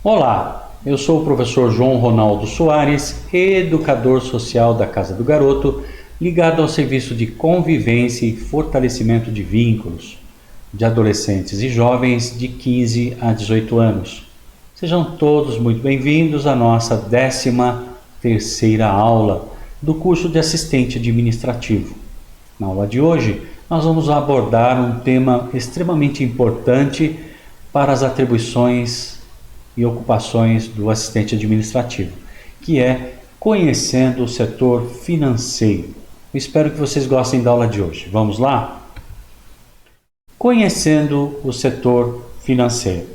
Olá, eu sou o professor João Ronaldo Soares, educador social da Casa do Garoto, ligado ao serviço de convivência e fortalecimento de vínculos de adolescentes e jovens de 15 a 18 anos. Sejam todos muito bem-vindos à nossa 13ª aula do curso de assistente administrativo. Na aula de hoje, nós vamos abordar um tema extremamente importante para as atribuições e ocupações do assistente administrativo, que é conhecendo o setor financeiro. Eu espero que vocês gostem da aula de hoje. Vamos lá? Conhecendo o setor financeiro.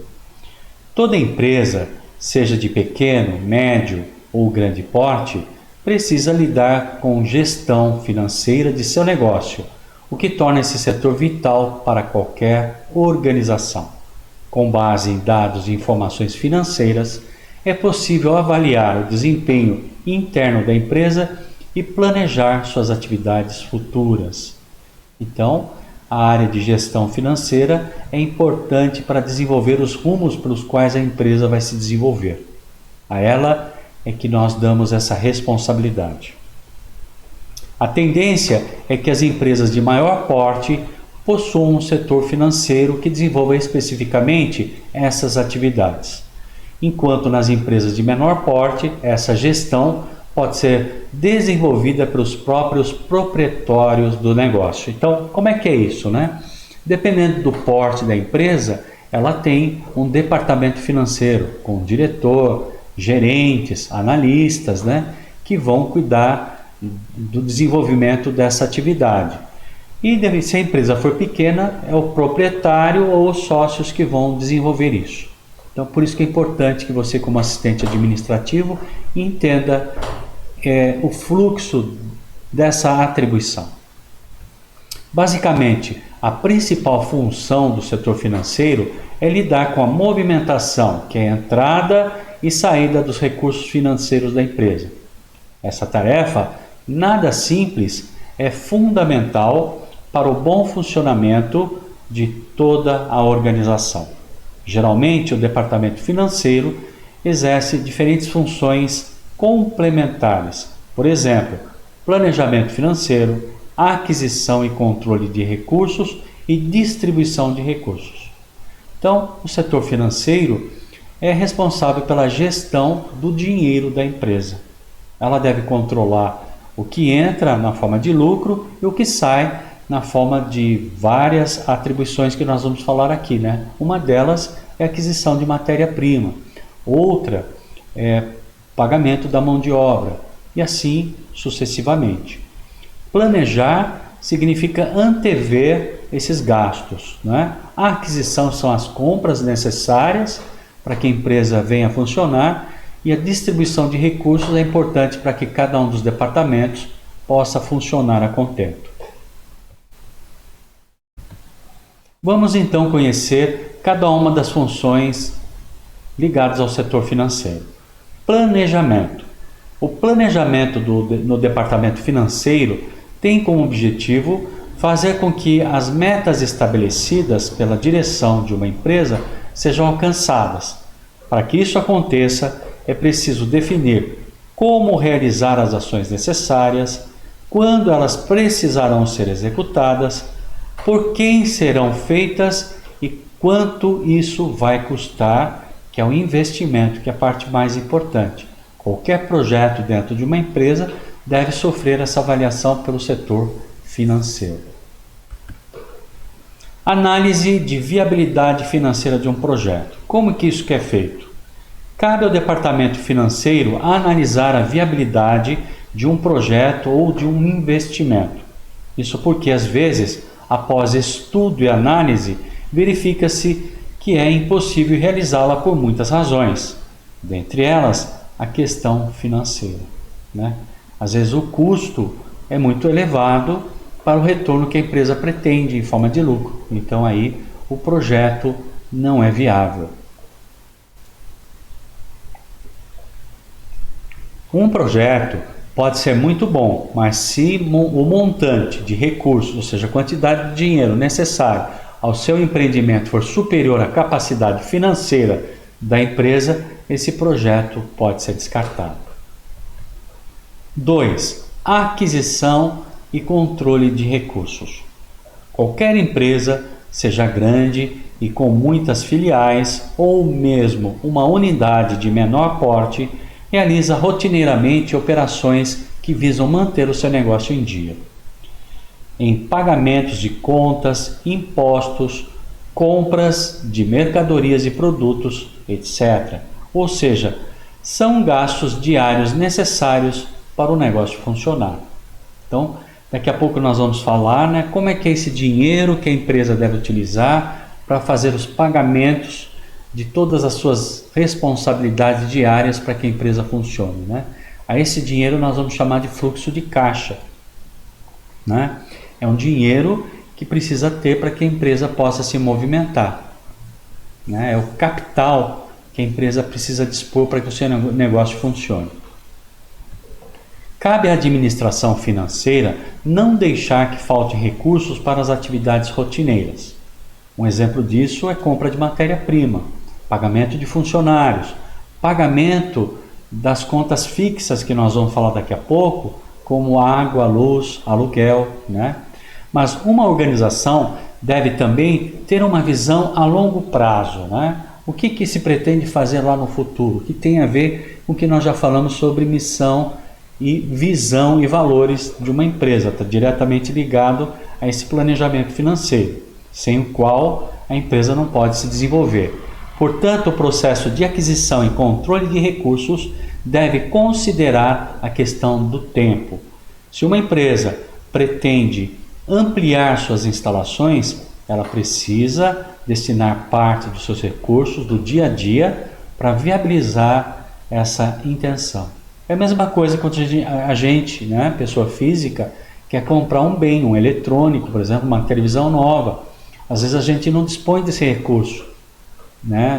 Toda empresa, seja de pequeno, médio ou grande porte, precisa lidar com gestão financeira de seu negócio, o que torna esse setor vital para qualquer organização. Com base em dados e informações financeiras, é possível avaliar o desempenho interno da empresa e planejar suas atividades futuras. Então, a área de gestão financeira é importante para desenvolver os rumos pelos quais a empresa vai se desenvolver. A ela é que nós damos essa responsabilidade. A tendência é que as empresas de maior porte possuam um setor financeiro que desenvolva especificamente essas atividades, enquanto nas empresas de menor porte, essa gestão pode ser desenvolvida pelos próprios proprietários do negócio. Então, como é que é isso, né? Dependendo do porte da empresa, ela tem um departamento financeiro, com diretor, gerentes, analistas, né, que vão cuidar do desenvolvimento dessa atividade. E se a empresa for pequena, é o proprietário ou os sócios que vão desenvolver isso. Então, por isso que é importante que você, como assistente administrativo, entenda o fluxo dessa atribuição. Basicamente, a principal função do setor financeiro é lidar com a movimentação, que é a entrada e saída dos recursos financeiros da empresa. Essa tarefa, nada simples, é fundamental para o bom funcionamento de toda a organização. Geralmente, o departamento financeiro exerce diferentes funções complementares. Por exemplo, planejamento financeiro, aquisição e controle de recursos e distribuição de recursos. Então, o setor financeiro é responsável pela gestão do dinheiro da empresa. Ela deve controlar o que entra na forma de lucro e o que sai na forma de várias atribuições que nós vamos falar aqui, né? Uma delas é a aquisição de matéria-prima, outra é pagamento da mão de obra e assim sucessivamente. Planejar significa antever esses gastos, né? A aquisição são as compras necessárias para que a empresa venha a funcionar e a distribuição de recursos é importante para que cada um dos departamentos possa funcionar a contento. Vamos então conhecer cada uma das funções ligadas ao setor financeiro. Planejamento. O planejamento no departamento financeiro tem como objetivo fazer com que as metas estabelecidas pela direção de uma empresa sejam alcançadas. Para que isso aconteça, é preciso definir como realizar as ações necessárias, quando elas precisarão ser executadas, por quem serão feitas e quanto isso vai custar, que é o investimento, que é a parte mais importante. Qualquer projeto dentro de uma empresa deve sofrer essa avaliação pelo setor financeiro. Análise de viabilidade financeira de um projeto. Como que isso é feito? Cabe ao departamento financeiro analisar a viabilidade de um projeto ou de um investimento. Isso porque, às vezes, após estudo e análise, verifica-se que é impossível realizá-la por muitas razões, dentre elas a questão financeira, né? Às vezes o custo é muito elevado para o retorno que a empresa pretende em forma de lucro, então aí o projeto não é viável. Um projeto pode ser muito bom, mas se o montante de recursos, ou seja, a quantidade de dinheiro necessário ao seu empreendimento for superior à capacidade financeira da empresa, esse projeto pode ser descartado. 2. Aquisição e controle de recursos. Qualquer empresa, seja grande e com muitas filiais ou mesmo uma unidade de menor porte, realiza rotineiramente operações que visam manter o seu negócio em dia. Em pagamentos de contas, impostos, compras de mercadorias e produtos, etc. Ou seja, são gastos diários necessários para o negócio funcionar. Então, daqui a pouco nós vamos falar, como é que é esse dinheiro que a empresa deve utilizar para fazer os pagamentos de todas as suas responsabilidades diárias para que a empresa funcione. A esse dinheiro nós vamos chamar de fluxo de caixa. É um dinheiro que precisa ter para que a empresa possa se movimentar. É o capital que a empresa precisa dispor para que o seu negócio funcione. Cabe à administração financeira não deixar que falte recursos para as atividades rotineiras. Um exemplo disso é compra de matéria-prima, pagamento de funcionários, pagamento das contas fixas que nós vamos falar daqui a pouco, como água, luz, aluguel, Mas uma organização deve também ter uma visão a longo prazo, O que se pretende fazer lá no futuro? Que tem a ver com o que nós já falamos sobre missão e visão e valores de uma empresa, está diretamente ligado a esse planejamento financeiro, sem o qual a empresa não pode se desenvolver. Portanto, o processo de aquisição e controle de recursos deve considerar a questão do tempo. Se uma empresa pretende ampliar suas instalações, ela precisa destinar parte dos seus recursos do dia a dia para viabilizar essa intenção. É a mesma coisa quando a gente, pessoa física, quer comprar um bem, um eletrônico, por exemplo, uma televisão nova. Às vezes a gente não dispõe desse recurso,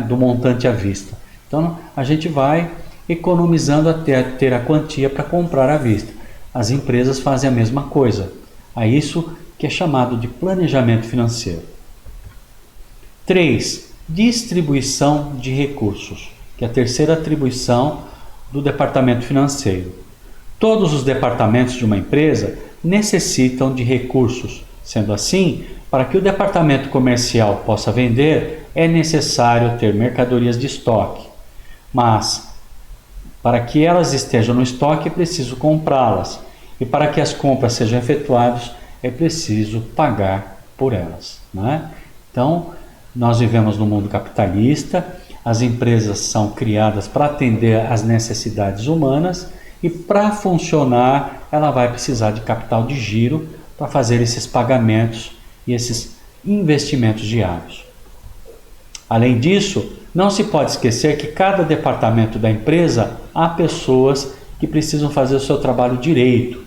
do montante à vista. Então a gente vai economizando até ter a quantia para comprar à vista. As empresas fazem a mesma coisa. É isso que é chamado de planejamento financeiro. 3. Distribuição de recursos, que é a terceira atribuição do departamento financeiro. Todos os departamentos de uma empresa necessitam de recursos. Sendo assim, para que o departamento comercial possa vender, é necessário ter mercadorias de estoque. Mas, para que elas estejam no estoque, é preciso comprá-las. E para que as compras sejam efetuadas, é preciso pagar por elas. Então, nós vivemos no mundo capitalista, as empresas são criadas para atender às necessidades humanas e para funcionar ela vai precisar de capital de giro para fazer esses pagamentos e esses investimentos diários. Além disso, não se pode esquecer que cada departamento da empresa há pessoas que precisam fazer o seu trabalho direito,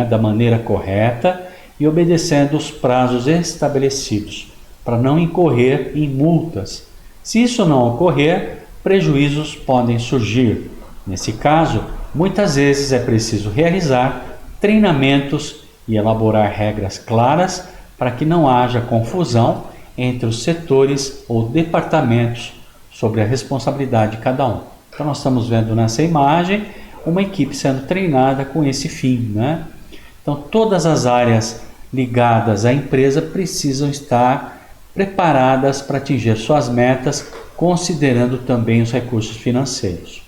da maneira correta e obedecendo os prazos estabelecidos, para não incorrer em multas. Se isso não ocorrer, prejuízos podem surgir. Nesse caso, muitas vezes é preciso realizar treinamentos e elaborar regras claras para que não haja confusão entre os setores ou departamentos sobre a responsabilidade de cada um. Então nós estamos vendo nessa imagem uma equipe sendo treinada com esse fim. Então todas as áreas ligadas à empresa precisam estar preparadas para atingir suas metas, considerando também os recursos financeiros.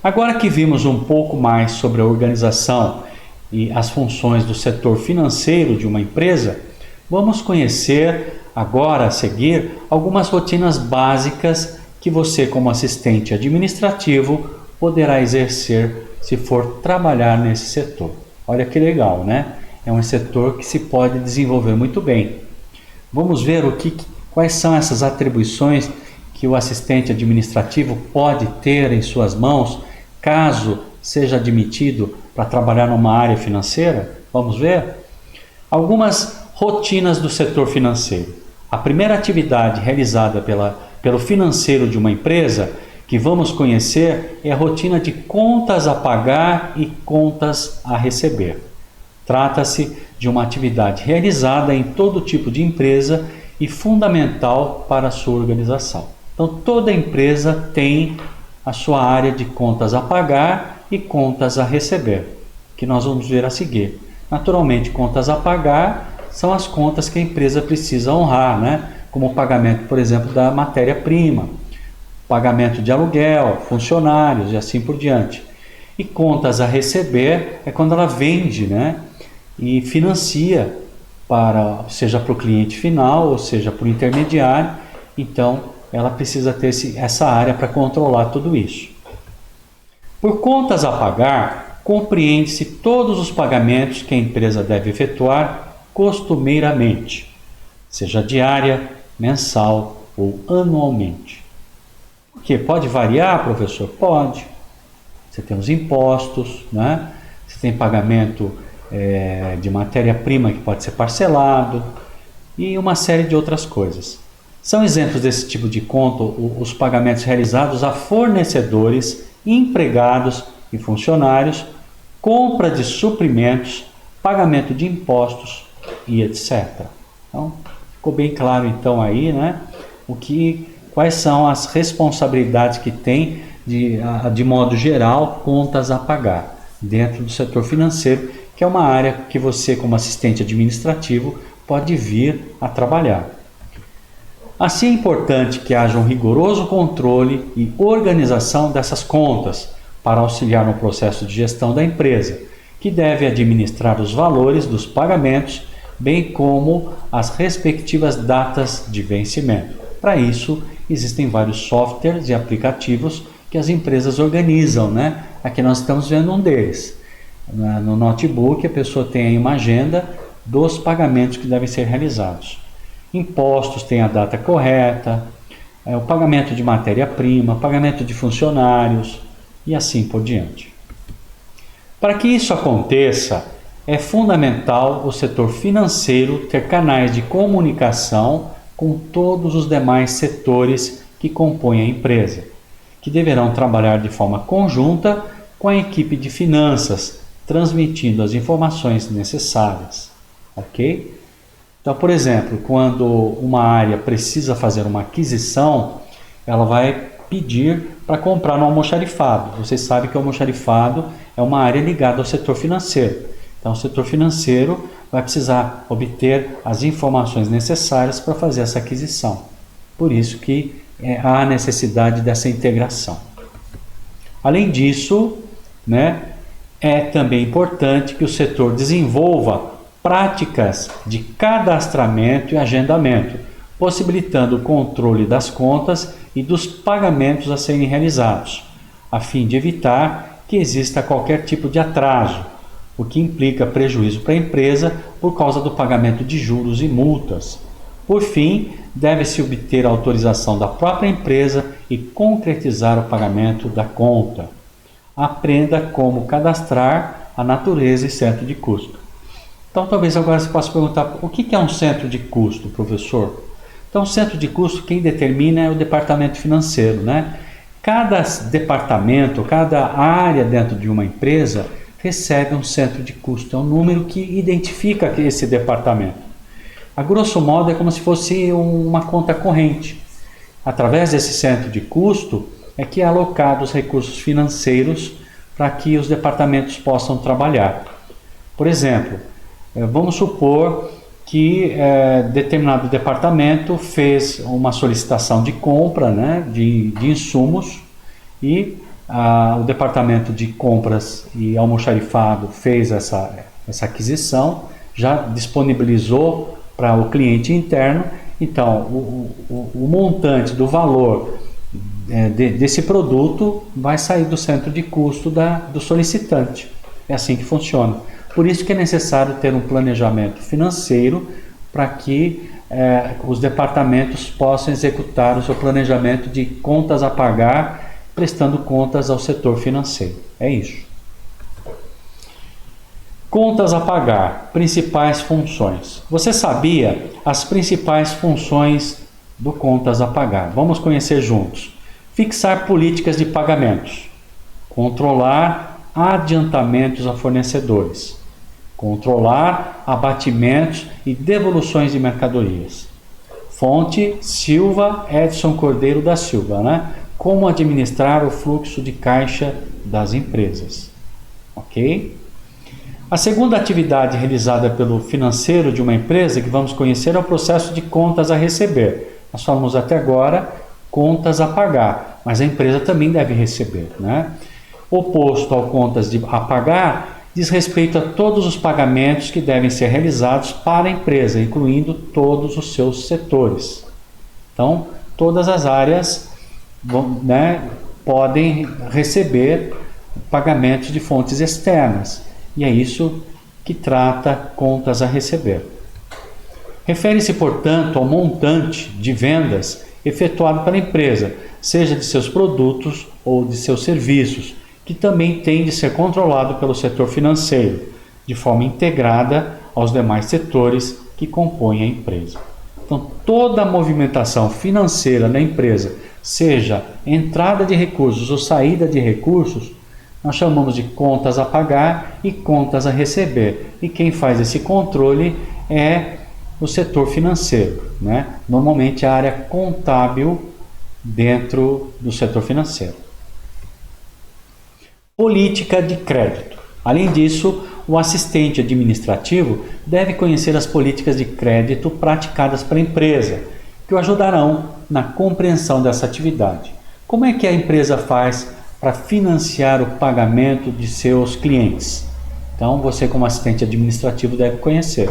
Agora que vimos um pouco mais sobre a organização e as funções do setor financeiro de uma empresa, vamos conhecer agora a seguir algumas rotinas básicas que você, como assistente administrativo, poderá exercer se for trabalhar nesse setor. Olha que legal, É um setor que se pode desenvolver muito bem. Vamos ver quais são essas atribuições que o assistente administrativo pode ter em suas mãos, caso seja admitido para trabalhar numa área financeira. Vamos ver? Algumas rotinas do setor financeiro. A primeira atividade realizada pelo financeiro de uma empresa que vamos conhecer é a rotina de contas a pagar e contas a receber. Trata-se de uma atividade realizada em todo tipo de empresa e fundamental para a sua organização. Então, toda empresa tem a sua área de contas a pagar e contas a receber, que nós vamos ver a seguir. Naturalmente, contas a pagar são as contas que a empresa precisa honrar, né? Como o pagamento, por exemplo, da matéria-prima, pagamento de aluguel, funcionários e assim por diante. E contas a receber é quando ela vende, né? E financia, seja para o cliente final, ou seja para o intermediário. Então, ela precisa ter essa área para controlar tudo isso. Por contas a pagar, compreende-se todos os pagamentos que a empresa deve efetuar costumeiramente, seja diária, mensal ou anualmente. O que? Pode variar, professor? Pode. Você tem os impostos, né? Você tem pagamento de matéria-prima que pode ser parcelado e uma série de outras coisas. São exemplos desse tipo de conta os pagamentos realizados a fornecedores, empregados e funcionários, compra de suprimentos, pagamento de impostos e etc. Então, ficou bem claro então aí, né, quais são as responsabilidades que tem de modo geral contas a pagar dentro do setor financeiro, que é uma área que você, como assistente administrativo, pode vir a trabalhar. Assim é importante que haja um rigoroso controle e organização dessas contas para auxiliar no processo de gestão da empresa, que deve administrar os valores dos pagamentos, bem como as respectivas datas de vencimento. Para isso, existem vários softwares e aplicativos que as empresas organizam, né? Aqui nós estamos vendo um deles. No notebook, a pessoa tem aí uma agenda dos pagamentos que devem ser realizados. Impostos tem a data correta, o pagamento de matéria-prima, pagamento de funcionários e assim por diante. Para que isso aconteça, é fundamental o setor financeiro ter canais de comunicação com todos os demais setores que compõem a empresa, que deverão trabalhar de forma conjunta com a equipe de finanças, transmitindo as informações necessárias. Ok? Então, por exemplo, quando uma área precisa fazer uma aquisição, ela vai pedir para comprar no almoxarifado. Vocês sabem que o almoxarifado é uma área ligada ao setor financeiro. Então, o setor financeiro vai precisar obter as informações necessárias para fazer essa aquisição. Por isso que há a necessidade dessa integração. Além disso, né, é também importante que o setor desenvolva práticas de cadastramento e agendamento, possibilitando o controle das contas e dos pagamentos a serem realizados, a fim de evitar que exista qualquer tipo de atraso, o que implica prejuízo para a empresa por causa do pagamento de juros e multas. Por fim, deve-se obter a autorização da própria empresa e concretizar o pagamento da conta. Aprenda como cadastrar a natureza e centro de custo. Então, talvez agora você possa perguntar, o que é um centro de custo, professor? Então, o centro de custo, quem determina é o departamento financeiro, né? Cada departamento, cada área dentro de uma empresa recebe um centro de custo, é um número que identifica esse departamento. A grosso modo, é como se fosse uma conta corrente. Através desse centro de custo, é que é alocado os recursos financeiros para que os departamentos possam trabalhar. Por exemplo, vamos supor que determinado departamento fez uma solicitação de compra, né, de insumos e o departamento de compras e almoxarifado fez essa aquisição, já disponibilizou para o cliente interno. Então, o montante do valor desse produto vai sair do centro de custo do solicitante. É assim que funciona. Por isso que é necessário ter um planejamento financeiro para que os departamentos possam executar o seu planejamento de contas a pagar, prestando contas ao setor financeiro. É isso. Contas a pagar, principais funções. Você sabia as principais funções do contas a pagar? Vamos conhecer juntos. Fixar políticas de pagamentos. Controlar adiantamentos a fornecedores. Controlar abatimentos e devoluções de mercadorias. Fonte Silva Edson Cordeiro da Silva, né? Como administrar o fluxo de caixa das empresas. Ok? A segunda atividade realizada pelo financeiro de uma empresa que vamos conhecer é o processo de contas a receber. Nós falamos até agora contas a pagar, mas a empresa também deve receber, né? Oposto ao contas a pagar, diz respeito a todos os pagamentos que devem ser realizados para a empresa, incluindo todos os seus setores. Então, todas as áreas podem receber pagamentos de fontes externas, e é isso que trata contas a receber. Refere-se, portanto, ao montante de vendas efetuado pela empresa, seja de seus produtos ou de seus serviços, que também tem de ser controlado pelo setor financeiro, de forma integrada aos demais setores que compõem a empresa. Então, toda a movimentação financeira da empresa, seja entrada de recursos ou saída de recursos, nós chamamos de contas a pagar e contas a receber. E quem faz esse controle é o setor financeiro, né? Normalmente a área contábil dentro do setor financeiro. Política de crédito. Além disso, o assistente administrativo deve conhecer as políticas de crédito praticadas pela empresa, que o ajudarão na compreensão dessa atividade. Como é que a empresa faz para financiar o pagamento de seus clientes? Então, você como assistente administrativo deve conhecer.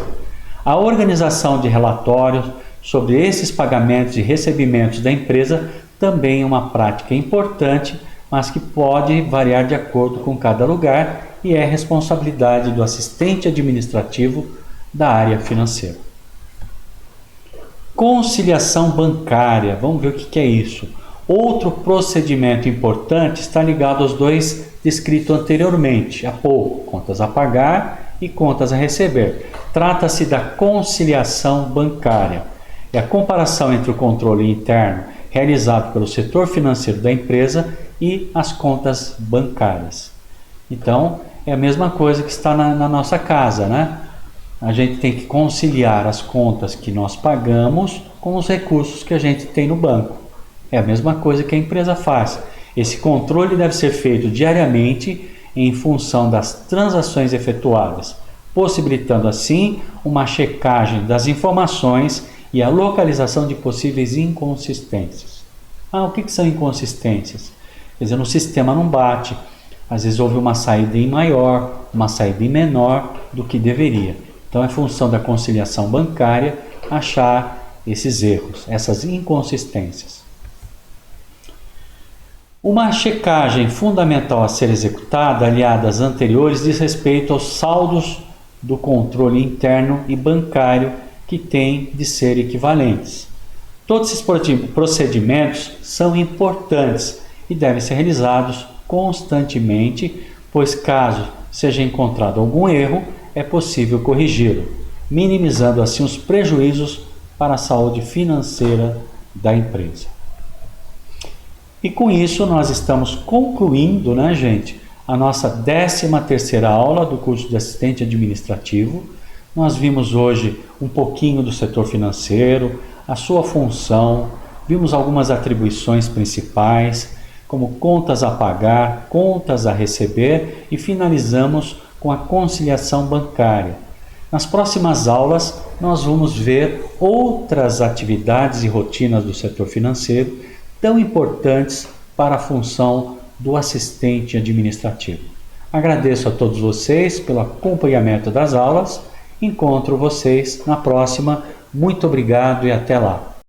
A organização de relatórios sobre esses pagamentos e recebimentos da empresa também é uma prática importante, mas que pode variar de acordo com cada lugar e é responsabilidade do assistente administrativo da área financeira. Conciliação bancária, vamos ver o que é isso. Outro procedimento importante está ligado aos dois descritos anteriormente, há pouco, contas a pagar e contas a receber. Trata-se da conciliação bancária. É a comparação entre o controle interno realizado pelo setor financeiro da empresa e as contas bancárias. Então, é a mesma coisa que está na nossa casa, né? A gente tem que conciliar as contas que nós pagamos com os recursos que a gente tem no banco. É a mesma coisa que a empresa faz. Esse controle deve ser feito diariamente em função das transações efetuadas, possibilitando assim uma checagem das informações e a localização de possíveis inconsistências. O que são inconsistências? Quer dizer, no sistema não bate. Às vezes houve uma saída em maior, uma saída em menor do que deveria. Então é função da conciliação bancária achar esses erros, essas inconsistências. Uma checagem fundamental a ser executada, aliada às anteriores, diz respeito aos saldos do controle interno e bancário que têm de ser equivalentes. Todos esses procedimentos são importantes e devem ser realizados constantemente, pois caso seja encontrado algum erro, é possível corrigi-lo, minimizando assim os prejuízos para a saúde financeira da empresa. E com isso nós estamos concluindo, né, gente, a nossa 13ª aula do curso de assistente administrativo. Nós vimos hoje um pouquinho do setor financeiro, a sua função, vimos algumas atribuições principais, como contas a pagar, contas a receber, e finalizamos com a conciliação bancária. Nas próximas aulas, nós vamos ver outras atividades e rotinas do setor financeiro tão importantes para a função do assistente administrativo. Agradeço a todos vocês pelo acompanhamento das aulas. Encontro vocês na próxima. Muito obrigado e até lá.